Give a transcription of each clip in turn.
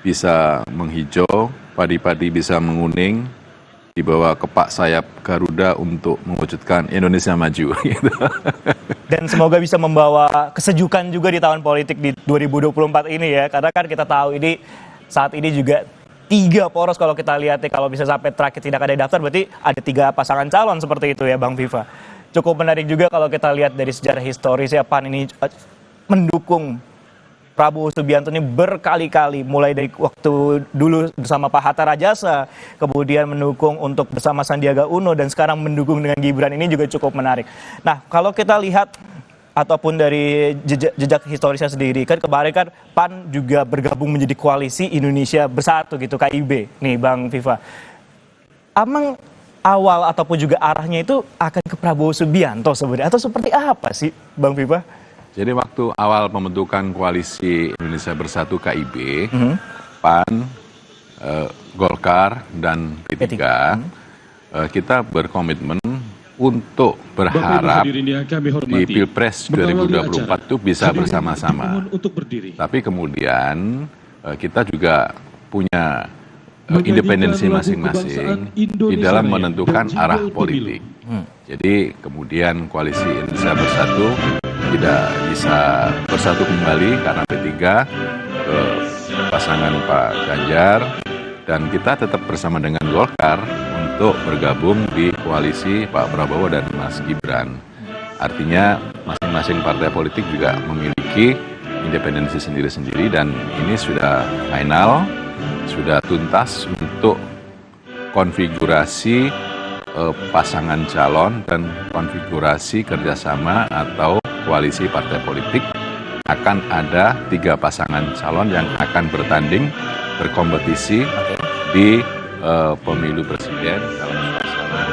bisa menghijau, padi-padi bisa menguning, dibawa kepak sayap Garuda untuk mewujudkan Indonesia maju. Gitu. Dan semoga bisa membawa kesejukan juga di tahun politik di 2024 ini ya. Karena kan kita tahu ini saat ini juga 3 poros kalau kita lihat nih, kalau bisa sampai terakhir tidak ada daftar berarti ada 3 pasangan calon seperti itu ya Bang Viva. Cukup menarik juga kalau kita lihat dari sejarah historis ya, PAN ini mendukung Prabowo Subianto ini berkali-kali, mulai dari waktu dulu bersama Pak Hatta Rajasa, kemudian mendukung untuk bersama Sandiaga Uno, dan sekarang mendukung dengan Gibran. Ini juga cukup menarik. Nah, kalau kita lihat ataupun dari jejak historisnya sendiri, kan kemarin kan PAN juga bergabung menjadi koalisi Indonesia Bersatu gitu, KIB nih Bang Viva. Amang awal ataupun juga arahnya itu akan ke Prabowo Subianto sebenarnya, atau seperti apa sih Bang Viva? Jadi waktu awal pembentukan koalisi Indonesia Bersatu KIB, PAN, Golkar, dan P3, kita berkomitmen untuk berharap di Pilpres 2024 itu bisa bersama-sama. Tapi kemudian kita juga punya independensi masing-masing di dalam menentukan arah politik. Jadi kemudian koalisi Indonesia Bersatu tidak bisa bersatu kembali karena P3 ke pasangan Pak Ganjar, dan kita tetap bersama dengan Golkar untuk bergabung di koalisi Pak Prabowo dan Mas Gibran. Artinya masing-masing partai politik juga memiliki independensi sendiri-sendiri, dan ini sudah final, sudah tuntas untuk konfigurasi pasangan calon dan konfigurasi kerjasama atau koalisi partai politik. Akan ada 3 pasangan calon yang akan bertanding, berkompetisi di pemilu presiden dalam suasana.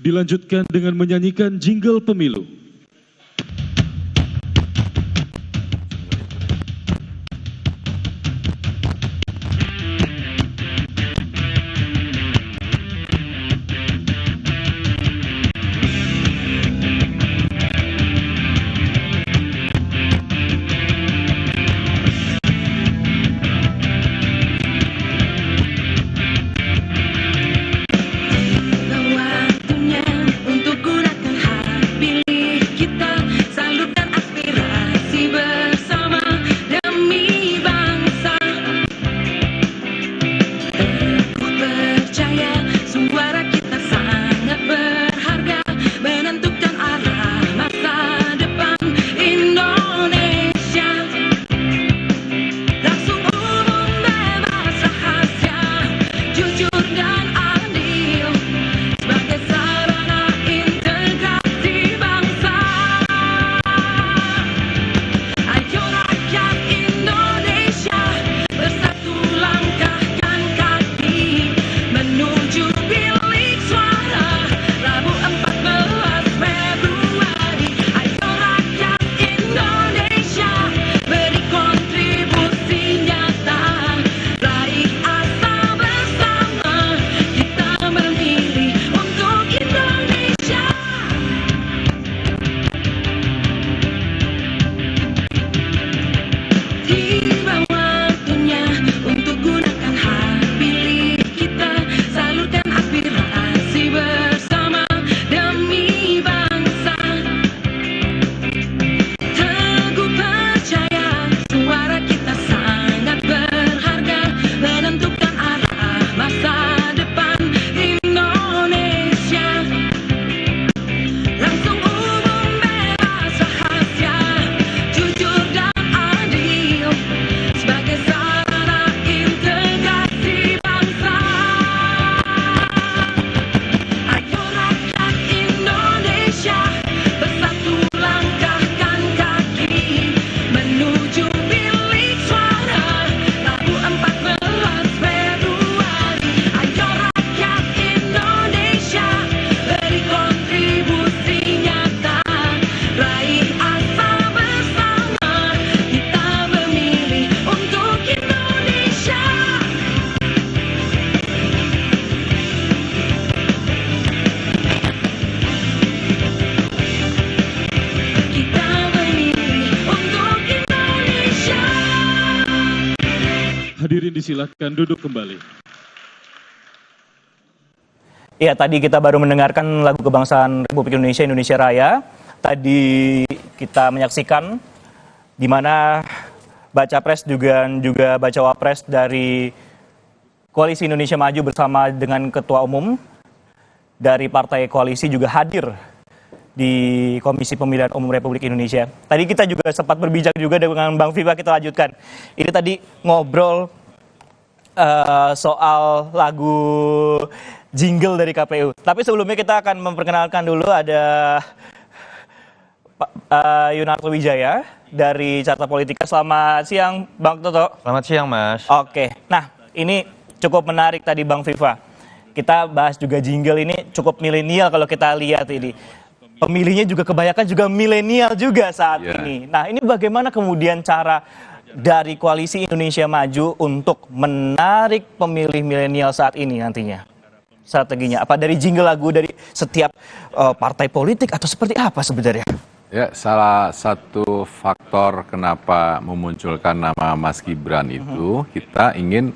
Dilanjutkan dengan menyanyikan jingle pemilu. Waktunya untuk gunakan hak pilih. disilakan duduk kembali. Ya, tadi kita baru mendengarkan lagu kebangsaan Republik Indonesia, Indonesia Raya. Tadi kita menyaksikan di mana baca pres juga baca wapres dari Koalisi Indonesia Maju bersama dengan Ketua Umum dari Partai Koalisi juga hadir di Komisi Pemilihan Umum Republik Indonesia. Tadi kita juga sempat berbincang juga dengan Bang Viva, kita lanjutkan. Ini tadi ngobrol soal lagu jingle dari KPU. Tapi sebelumnya kita akan memperkenalkan dulu ada Yunarto Wijaya dari Carta Politika. Selamat siang Bang Toto. Selamat siang Mas. Oke, nah ini cukup menarik tadi Bang Viva. Kita bahas juga jingle ini cukup milenial kalau kita lihat ini. Pemilihnya juga kebanyakan juga milenial juga saat ini. Nah ini bagaimana kemudian cara dari Koalisi Indonesia Maju untuk menarik pemilih milenial saat ini nantinya? Strateginya apa dari jingle lagu dari setiap partai politik atau seperti apa sebenarnya? Ya, salah satu faktor kenapa memunculkan nama Mas Gibran itu kita ingin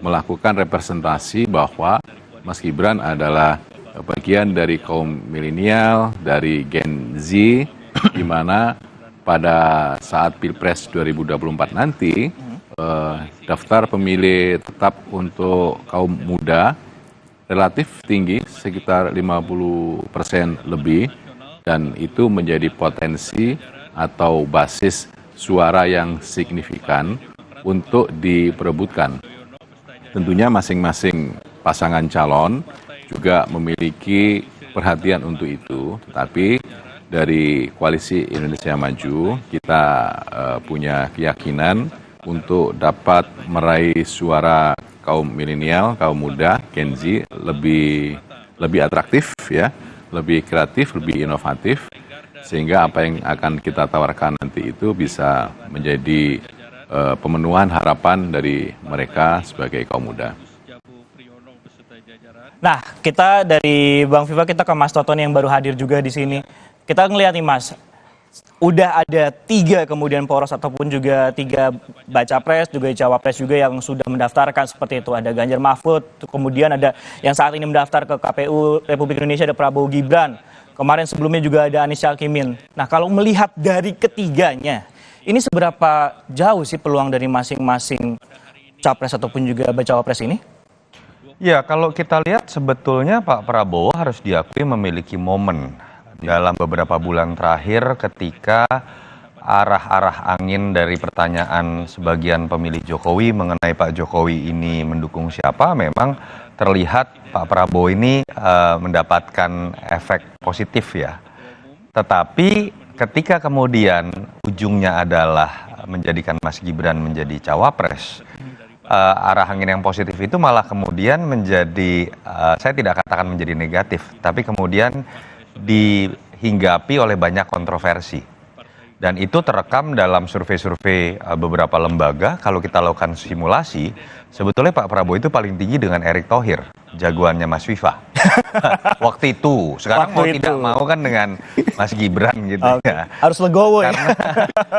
melakukan representasi bahwa Mas Gibran adalah bagian dari kaum milenial, dari Gen Z, di mana pada saat Pilpres 2024 nanti daftar pemilih tetap untuk kaum muda relatif tinggi, sekitar 50% lebih, dan itu menjadi potensi atau basis suara yang signifikan untuk diperebutkan. Tentunya masing-masing pasangan calon juga memiliki perhatian untuk itu, tetapi dari Koalisi Indonesia Maju kita punya keyakinan untuk dapat meraih suara kaum milenial, kaum muda, Gen Z lebih atraktif ya, lebih kreatif, lebih inovatif, sehingga apa yang akan kita tawarkan nanti itu bisa menjadi pemenuhan harapan dari mereka sebagai kaum muda. Nah, kita dari Bang Viva kita ke Mas Toto yang baru hadir juga di sini. Kita ngelihat nih Mas, udah ada 3 kemudian poros ataupun juga 3 baca pres, juga cawapres juga yang sudah mendaftarkan seperti itu. Ada Ganjar Mahfud, kemudian ada yang saat ini mendaftar ke KPU Republik Indonesia ada Prabowo Gibran. Kemarin sebelumnya juga ada Anies Caimin. Nah, kalau melihat dari ketiganya, ini seberapa jauh sih peluang dari masing-masing capres ataupun juga baca wapres ini? Ya, kalau kita lihat sebetulnya Pak Prabowo harus diakui memiliki momen dalam beberapa bulan terakhir ketika arah-arah angin dari pertanyaan sebagian pemilih Jokowi mengenai Pak Jokowi ini mendukung siapa, memang terlihat Pak Prabowo ini mendapatkan efek positif ya. Tetapi ketika kemudian ujungnya adalah menjadikan Mas Gibran menjadi cawapres, arah angin yang positif itu malah kemudian menjadi, saya tidak katakan menjadi negatif, tapi kemudian dihinggapi oleh banyak kontroversi. Dan itu terekam dalam survei-survei beberapa lembaga. Kalau kita lakukan simulasi, sebetulnya Pak Prabowo itu paling tinggi dengan Erick Thohir, jagoannya Mas Viva. Waktu itu, sekarang mau tidak mau kan dengan Mas Gibran gitu ya. Harus legowo ya.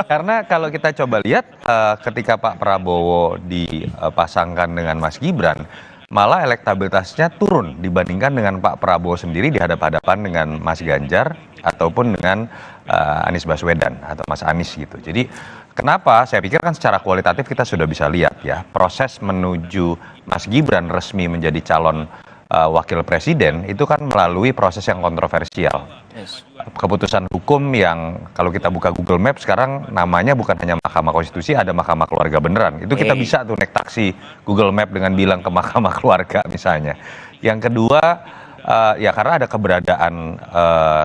Karena kalau kita coba lihat ketika Pak Prabowo dipasangkan dengan Mas Gibran, malah elektabilitasnya turun dibandingkan dengan Pak Prabowo sendiri dihadap-hadapan dengan Mas Ganjar ataupun dengan Anies Baswedan atau Mas Anies gitu. Jadi kenapa? Saya pikir kan secara kualitatif kita sudah bisa lihat ya, proses menuju Mas Gibran resmi menjadi calon wakil presiden itu kan melalui proses yang kontroversial. Keputusan hukum yang kalau kita buka Google Maps sekarang namanya bukan hanya Mahkamah Konstitusi, ada Mahkamah Keluarga beneran. Itu kita bisa tuh naik taksi Google Map dengan bilang ke Mahkamah Keluarga misalnya. Yang kedua, ya karena ada keberadaan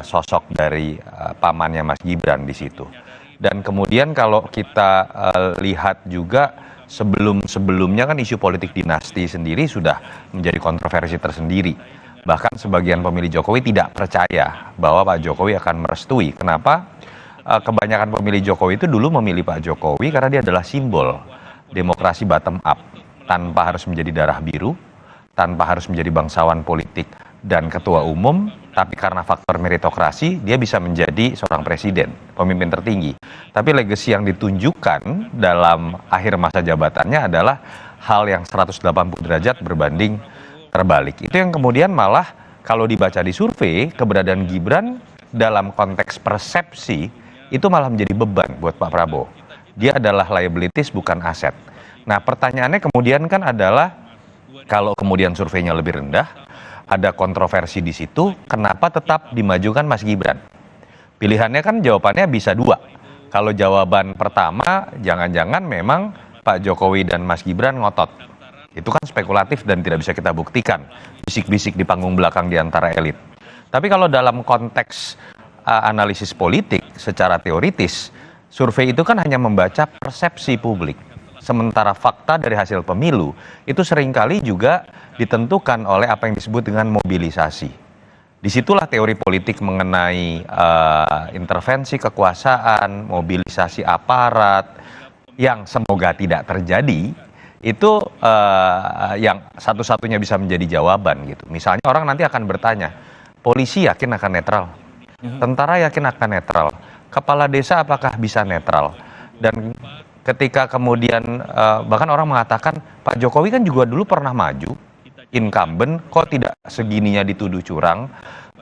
sosok dari pamannya Mas Gibran di situ. Dan kemudian kalau kita lihat juga sebelumnya kan isu politik dinasti sendiri sudah menjadi kontroversi tersendiri. Bahkan sebagian pemilih Jokowi tidak percaya bahwa Pak Jokowi akan merestui. Kenapa? Kebanyakan pemilih Jokowi itu dulu memilih Pak Jokowi karena dia adalah simbol demokrasi bottom up, tanpa harus menjadi darah biru, tanpa harus menjadi bangsawan politik dan ketua umum, tapi karena faktor meritokrasi dia bisa menjadi seorang presiden, pemimpin tertinggi. Tapi legacy yang ditunjukkan dalam akhir masa jabatannya adalah hal yang 180 derajat berbanding terbalik. Itu yang kemudian malah kalau dibaca di survei, keberadaan Gibran dalam konteks persepsi itu malah menjadi beban buat Pak Prabowo. Dia adalah liabilities bukan aset. Nah, pertanyaannya kemudian kan adalah kalau kemudian surveinya lebih rendah, ada kontroversi di situ, kenapa tetap dimajukan Mas Gibran? Pilihannya kan jawabannya bisa dua. Kalau jawaban pertama, jangan-jangan memang Pak Jokowi dan Mas Gibran ngotot. Itu kan spekulatif dan tidak bisa kita buktikan. Bisik-bisik di panggung belakang di antara elit. Tapi kalau dalam konteks analisis politik secara teoritis, survei itu kan hanya membaca persepsi publik. Sementara fakta dari hasil pemilu itu seringkali juga ditentukan oleh apa yang disebut dengan mobilisasi. Disitulah teori politik mengenai intervensi kekuasaan, mobilisasi aparat, yang semoga tidak terjadi, itu yang satu-satunya bisa menjadi jawaban gitu. Misalnya orang nanti akan bertanya, polisi yakin akan netral? Tentara yakin akan netral? Kepala desa apakah bisa netral? Dan ketika kemudian bahkan orang mengatakan Pak Jokowi kan juga dulu pernah maju incumbent, kok tidak segininya dituduh curang.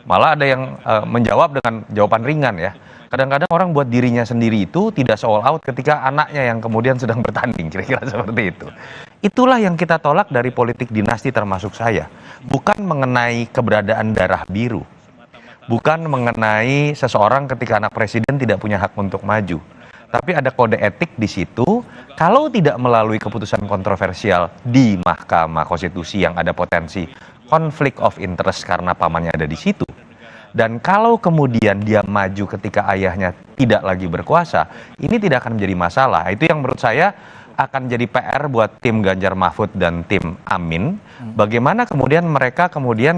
Malah ada yang menjawab dengan jawaban ringan ya. Kadang-kadang orang buat dirinya sendiri itu tidak all out ketika anaknya yang kemudian sedang bertanding, kira-kira seperti itu. Itulah yang kita tolak dari politik dinasti termasuk saya. Bukan mengenai keberadaan darah biru. Bukan mengenai seseorang ketika anak presiden tidak punya hak untuk maju. Tapi ada kode etik di situ, kalau tidak melalui keputusan kontroversial di Mahkamah Konstitusi yang ada potensi konflik of interest karena pamannya ada di situ. Dan kalau kemudian dia maju ketika ayahnya tidak lagi berkuasa, ini tidak akan menjadi masalah. Itu yang menurut saya akan jadi PR buat tim Ganjar Mahfud dan tim Amin. Bagaimana kemudian mereka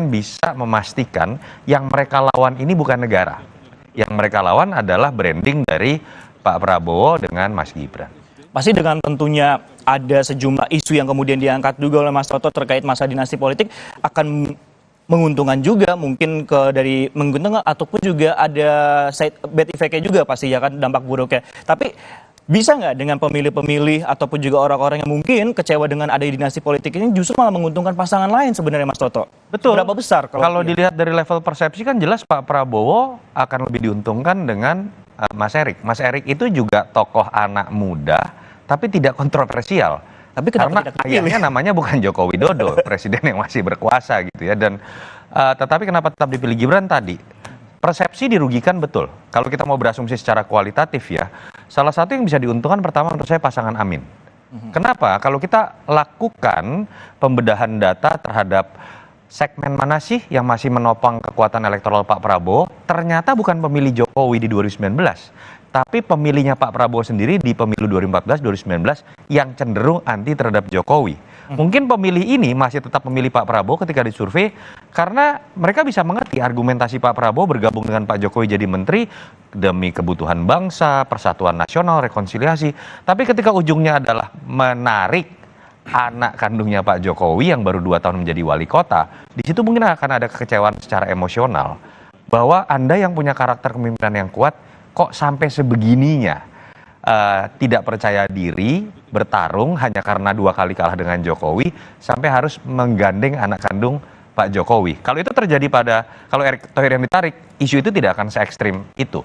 bisa memastikan yang mereka lawan ini bukan negara. Yang mereka lawan adalah branding dari Pak Prabowo dengan Mas Gibran. Pasti dengan tentunya ada sejumlah isu yang kemudian diangkat juga oleh Mas Toto terkait masa dinasti politik akan menguntungkan juga mungkin dari menguntungkan ataupun juga ada side bad effect-nya juga pasti ya kan dampak buruknya. Tapi bisa nggak dengan pemilih-pemilih ataupun juga orang-orang yang mungkin kecewa dengan ada dinasti politik ini justru malah menguntungkan pasangan lain sebenarnya Mas Toto? Betul. Berapa besar? Kalau dilihat dari level persepsi kan jelas Pak Prabowo akan lebih diuntungkan dengan Mas Erik. Mas Erik itu juga tokoh anak muda, tapi tidak kontroversial. Tapi karena ayahnya namanya bukan Joko Widodo, presiden yang masih berkuasa gitu ya. Dan tetapi kenapa tetap dipilih Gibran tadi? Persepsi dirugikan betul. Kalau kita mau berasumsi secara kualitatif ya, salah satu yang bisa diuntungkan pertama menurut saya pasangan Amin. Kenapa? Kalau kita lakukan pembedahan data terhadap segmen mana sih yang masih menopang kekuatan elektoral Pak Prabowo, ternyata bukan pemilih Jokowi di 2019, tapi pemilihnya Pak Prabowo sendiri di pemilu 2014-2019 yang cenderung anti terhadap Jokowi. Mungkin pemilih ini masih tetap memilih Pak Prabowo ketika disurvei karena mereka bisa mengerti argumentasi Pak Prabowo bergabung dengan Pak Jokowi jadi menteri demi kebutuhan bangsa, persatuan nasional, rekonsiliasi. Tapi ketika ujungnya adalah menarik anak kandungnya Pak Jokowi yang baru 2 tahun menjadi wali kota, di situ mungkin akan ada kekecewaan secara emosional bahwa Anda yang punya karakter kepemimpinan yang kuat kok sampai sebegininya tidak percaya diri bertarung hanya karena 2 kali kalah dengan Jokowi sampai harus menggandeng anak kandung Pak Jokowi. Kalau itu terjadi kalau Erick Thohir yang ditarik, isu itu tidak akan se-ekstrim itu.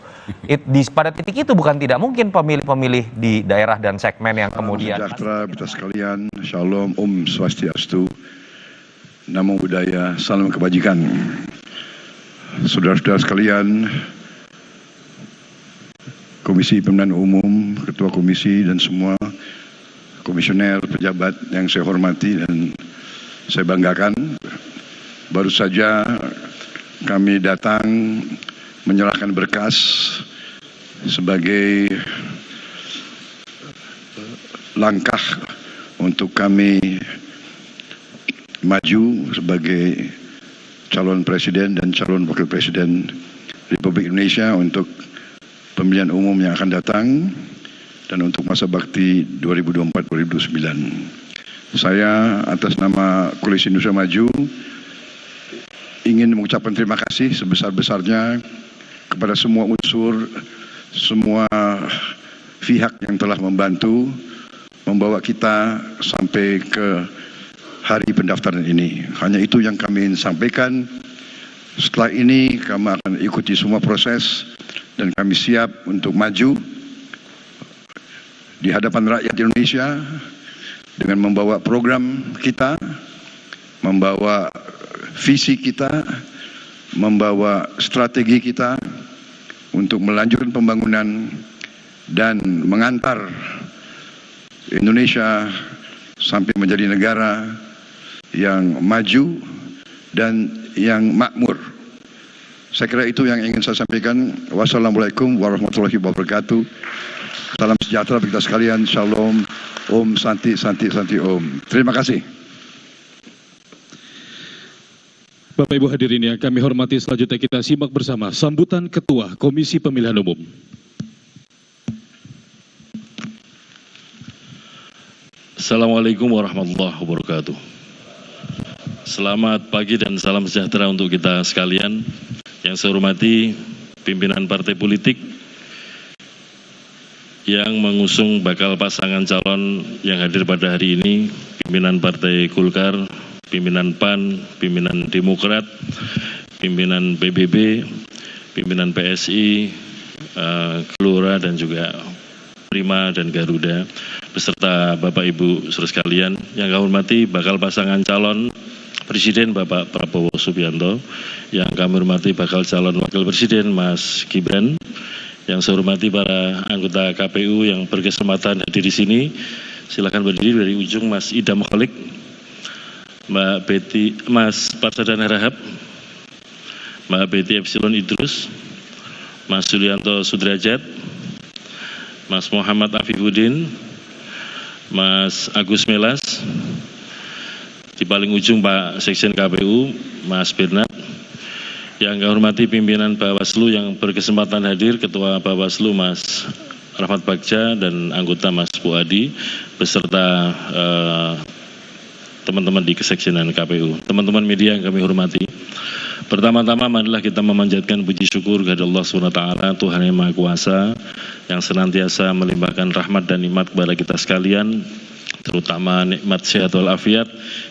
Pada titik itu bukan tidak mungkin pemilih-pemilih di daerah dan segmen yang kemudian. Salam sejahtera kita sekalian, Shalom, Om Swastiastu, Namo Buddhaya, salam kebajikan. Saudara-saudara sekalian, Komisi Pemilihan Umum, Ketua Komisi dan semua komisioner, pejabat yang saya hormati dan saya banggakan. Baru saja kami datang menyerahkan berkas sebagai langkah untuk kami maju sebagai calon presiden dan calon wakil presiden Republik Indonesia untuk pemilihan umum yang akan datang dan untuk masa bakti 2024-2029. Saya atas nama Koalisi Indonesia Maju ingin mengucapkan terima kasih sebesar-besarnya kepada semua unsur, semua pihak yang telah membantu membawa kita sampai ke hari pendaftaran ini. Hanya itu yang kami ingin sampaikan. Setelah ini kami akan ikuti semua proses dan kami siap untuk maju di hadapan rakyat Indonesia dengan membawa program kita, membawa visi kita, membawa strategi kita untuk melanjutkan pembangunan dan mengantar Indonesia sampai menjadi negara yang maju dan yang makmur. Saya kira itu yang ingin saya sampaikan. Wassalamualaikum warahmatullahi wabarakatuh. Salam sejahtera bagi kita sekalian. Shalom. Om Santi Santi Santi Om. Terima kasih. Bapak Ibu hadirin yang kami hormati, selanjutnya kita simak bersama sambutan Ketua Komisi Pemilihan Umum. Assalamualaikum warahmatullahi wabarakatuh. Selamat pagi dan salam sejahtera untuk kita sekalian. Yang saya hormati pimpinan partai politik yang mengusung bakal pasangan calon yang hadir pada hari ini, pimpinan Partai Golkar, pimpinan PAN, pimpinan Demokrat, pimpinan PBB, pimpinan PSI, Gelora dan juga Prima dan Garuda, beserta Bapak Ibu saudara sekalian yang kami hormati bakal pasangan calon Presiden Bapak Prabowo Subianto, yang kami hormati bakal calon Wakil Presiden Mas Gibran, yang saya hormati para anggota KPU yang berkesempatan hadir di sini. Silakan berdiri dari ujung, Mas Idam Kholik, Mbak Betty, Mas Parsadana Rahab, Mbak Betty Epsilon Idrus, Mas Sulianto Sudrajat, Mas Muhammad Afifuddin, Mas Agus Melas, di paling ujung Pak Sekjen KPU, Mas Bernard, yang kami hormati pimpinan Bawaslu yang berkesempatan hadir, Ketua Bawaslu Mas Rahmat Bagja dan anggota Mas Puadi, beserta teman-teman di kesekjenan KPU, teman-teman media yang kami hormati. Pertama-tama marilah kita memanjatkan puji syukur kepada Allah SWT, Tuhan yang Maha Kuasa, yang senantiasa melimpahkan rahmat dan nikmat kepada kita sekalian, terutama nikmat sehat walafiat,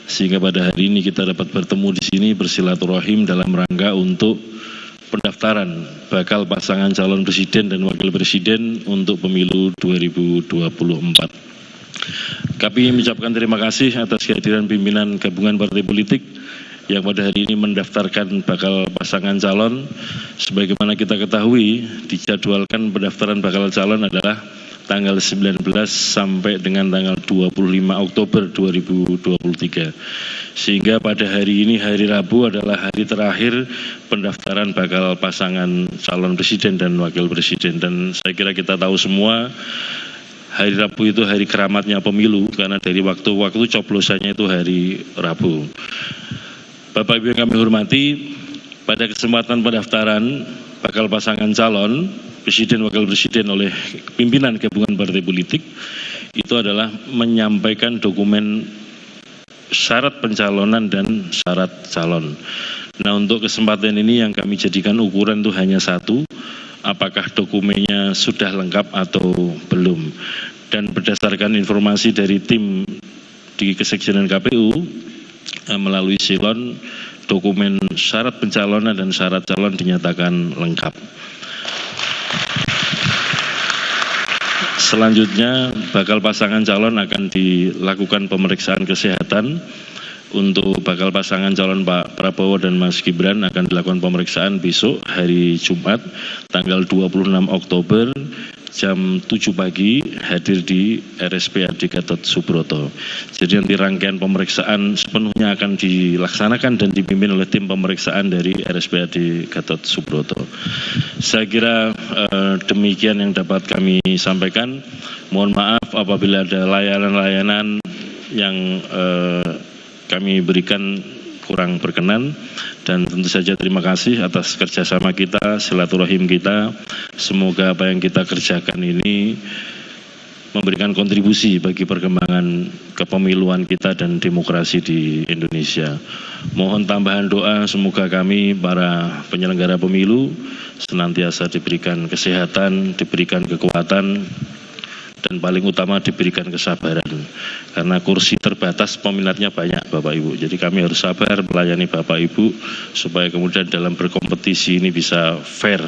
sehingga pada hari ini kita dapat bertemu di sini bersilaturahim dalam rangka untuk pendaftaran bakal pasangan calon presiden dan wakil presiden untuk pemilu 2024. Kami mengucapkan terima kasih atas kehadiran pimpinan gabungan partai politik yang pada hari ini mendaftarkan bakal pasangan calon. Sebagaimana kita ketahui, dijadwalkan pendaftaran bakal calon adalah tanggal 19 sampai dengan tanggal 25 Oktober 2023. Sehingga pada hari ini, hari Rabu, adalah hari terakhir pendaftaran bakal pasangan calon presiden dan wakil presiden. Dan saya kira kita tahu semua, hari Rabu itu hari keramatnya pemilu, karena dari waktu-waktu coblosannya itu hari Rabu. Bapak Ibu yang kami hormati, pada kesempatan pendaftaran bakal pasangan calon presiden wakil presiden oleh pimpinan gabungan partai politik itu adalah menyampaikan dokumen syarat pencalonan dan syarat calon. Nah, untuk kesempatan ini yang kami jadikan ukuran itu hanya satu, apakah dokumennya sudah lengkap atau belum. Dan berdasarkan informasi dari tim di kesekjenan KPU melalui silon, dokumen syarat pencalonan dan syarat calon dinyatakan lengkap. Selanjutnya, bakal pasangan calon akan dilakukan pemeriksaan kesehatan. Untuk bakal pasangan calon Pak Prabowo dan Mas Gibran akan dilakukan pemeriksaan besok hari Jumat tanggal 26 Oktober jam 7 pagi hadir di RSPAD Gatot Subroto. Jadi nanti rangkaian pemeriksaan sepenuhnya akan dilaksanakan dan dipimpin oleh tim pemeriksaan dari RSPAD Gatot Subroto. Saya kira demikian yang dapat kami sampaikan. Mohon maaf apabila ada layanan-layanan yang kami berikan kurang berkenan, dan tentu saja terima kasih atas kerjasama kita, silaturahim kita. Semoga apa yang kita kerjakan ini memberikan kontribusi bagi perkembangan kepemiluan kita dan demokrasi di Indonesia. Mohon tambahan doa, semoga kami para penyelenggara pemilu senantiasa diberikan kesehatan, diberikan kekuatan, dan paling utama diberikan kesabaran. Karena kursi terbatas, peminatnya banyak Bapak Ibu. Jadi kami harus sabar melayani Bapak Ibu supaya kemudian dalam berkompetisi ini bisa fair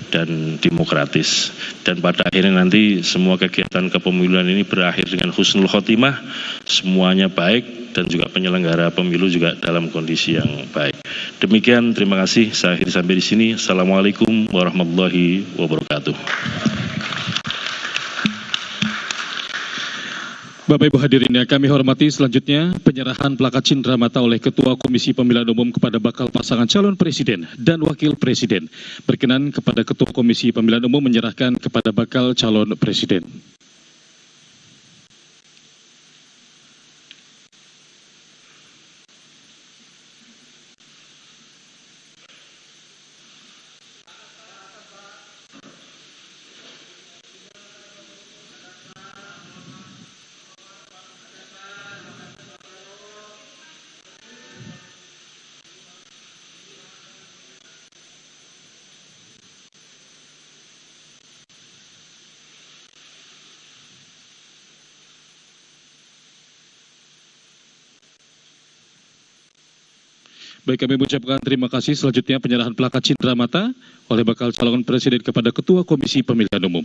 dan demokratis. Dan pada akhirnya nanti semua kegiatan kepemiluan ini berakhir dengan husnul khotimah, semuanya baik dan juga penyelenggara pemilu juga dalam kondisi yang baik. Demikian, terima kasih. Saya akhiri sampai di sini. Assalamualaikum warahmatullahi wabarakatuh. Bapak Ibu hadirin yang kami hormati, selanjutnya penyerahan plakat cindramata oleh Ketua Komisi Pemilihan Umum kepada bakal pasangan calon presiden dan wakil presiden. Berkenan kepada Ketua Komisi Pemilihan Umum menyerahkan kepada bakal calon presiden. Baik, kami mengucapkan terima kasih. Selanjutnya penyerahan plakat cindramata oleh bakal calon presiden kepada Ketua Komisi Pemilihan Umum.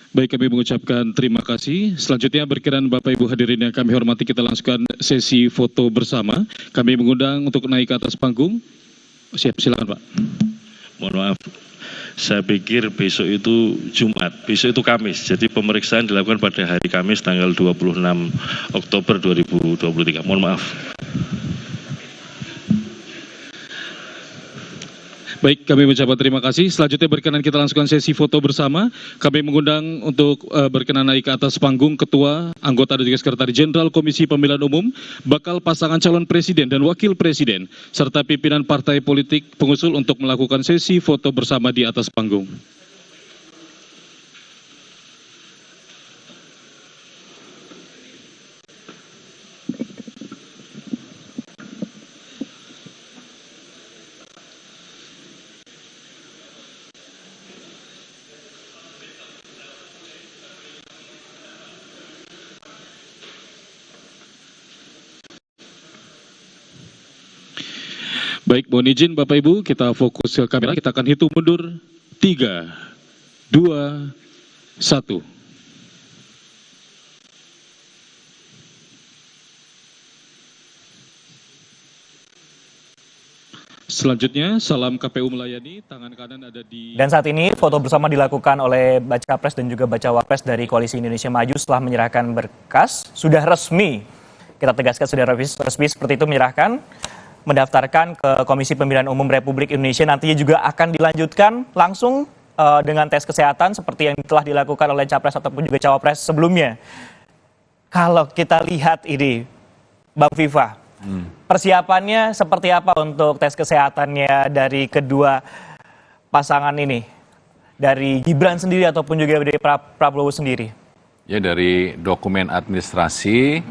Baik, kami mengucapkan terima kasih. Selanjutnya berkenan Bapak Ibu hadirin yang kami hormati, kita langsungkan sesi foto bersama. Kami mengundang untuk naik ke atas panggung. Siap, silakan Pak. Mohon maaf, saya pikir besok itu Jumat, besok itu Kamis. Jadi pemeriksaan dilakukan pada hari Kamis tanggal 26 Oktober 2023. Mohon maaf. Baik, kami mengucapkan terima kasih. Selanjutnya berkenan kita langsungkan sesi foto bersama. Kami mengundang untuk berkenan naik ke atas panggung Ketua, Anggota dan juga Sekretaris Jenderal Komisi Pemilihan Umum, bakal pasangan calon presiden dan wakil presiden, serta pimpinan partai politik pengusul untuk melakukan sesi foto bersama di atas panggung. Baik, mohon izin Bapak Ibu, kita fokus ke kamera, kita akan hitung mundur. 3, 2, 1. Selanjutnya, salam KPU melayani, tangan kanan ada di... Dan saat ini foto bersama dilakukan oleh Baca Pres dan juga Bacawa Pres dari Koalisi Indonesia Maju setelah menyerahkan berkas. Sudah resmi, kita tegaskan sudah resmi seperti itu, menyerahkan, mendaftarkan ke Komisi Pemilihan Umum Republik Indonesia. Nantinya juga akan dilanjutkan langsung dengan tes kesehatan seperti yang telah dilakukan oleh Capres ataupun juga Cawapres sebelumnya. Kalau kita lihat ini, Bang Viva, persiapannya seperti apa untuk tes kesehatannya dari kedua pasangan ini? Dari Gibran sendiri ataupun juga dari Prabowo sendiri? Ya, dari dokumen administrasi,